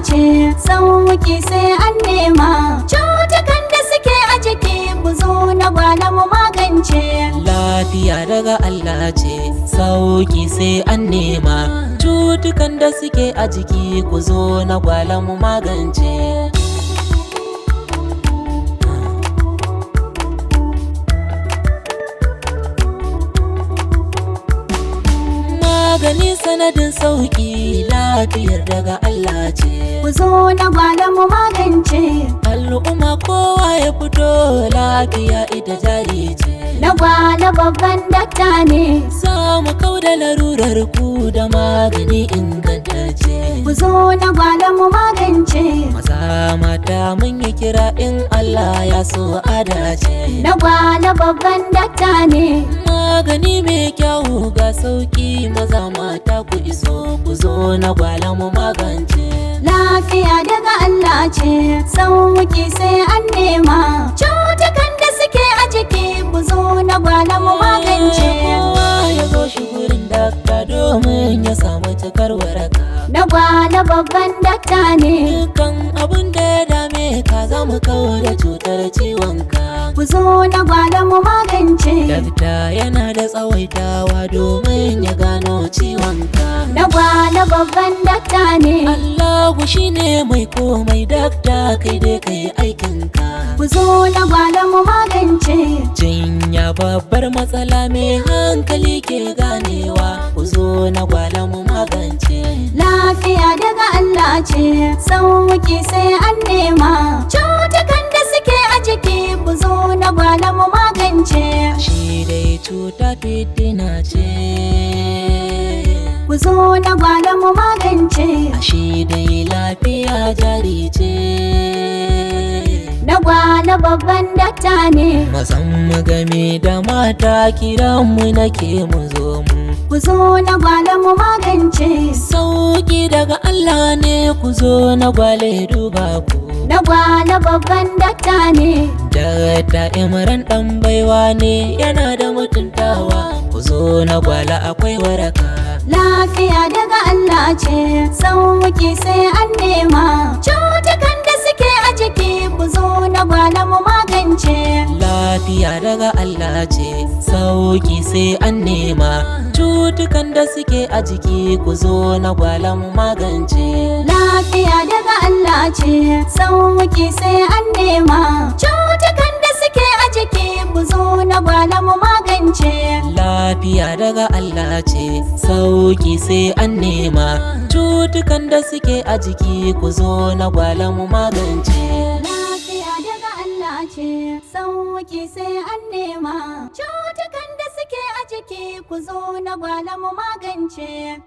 ce, sauki sai an nema. Cutukan da suke a jiki ku zo na gwale mu magance. Lafiya daga Allah ce, sauki sai an nema. Cutukan da suke a jiki ku zo na gwale mu magance. Magani sanadin sauki, lafiyar daga Allah ce. Ku zo na gwale mu magance. Al'umma kowa ya fito, lafiya ita jari ce. Na gwale babban dakta ne. Samu kauda larurar ku da magani ingantacce. Ku zo na gwale mu magance. Maza mata mun yi kira in Allah ya so adace. Na gwale babban dakta ne. Magani mai kyau ga sauki, maza mata ku iso, ku zo na gwale mu magance. Lafiya daga Allah ce, sauki sai an nema. Cutukan da suke a jiki ku zo na gwale mu magance. Kowa ya zo shi gurin dakta domin ya samu cikar waraka. Na gwale babban dakta ne. Dukkan abin da ya dame ka za mu kawo da cutar ciwon ka. Ku zo na gwale mu magance. Dakta yana da tsawaitawa domin ya gano ciwon ka. Na gwale babban dakta ne. Allahu shine mai komai, dakta kai dai kai aikin ka. Ku zo na gwale mu magance. Jinya babbar matsala mai hankali ke ganewa, ku zo na gwale mu magance. Lafiya daga Allah ce, sauki sai an nema. Cutukan da suke a jiki ku zo na gwale mu magance. Shi dai cuta fitina ce. Ku zo na gwale mu magance. Shi dai lafiya jari ce. Na gwale babban dakta ne. Mazan mu game da mata kiranmu nake mu zo mu. Ku zo na gwale mu magance. Sauki daga Allah ne, ku zo na gwale duba ku. Na gwale babban dakta ne. Dakta IMRAN ɗan baiwa ne, yana da mutuntawa, ku zo na gwale akwai waraka. Lafiya daga Allah ce, sauki sai an nema. Cutukan da suke a jiki ku zo na gwale mu magance. Lafiya daga Allah ce, sauki sai an nema. Cutukan da suke a jiki ku zo na gwale mu magance. Lafiya daga Allah ce, sauki sai an nema. Cutukan da suke a jiki ku zo na gwale mu magance. Lafiya daga Allah ce, sauki sai an nema. Cutukan da suke a jiki ku zo na gwale mu magance. Lafiya daga Allah ce, sauki sai an nema. Cutukan da suke a jiki ku zo na gwale mu magance.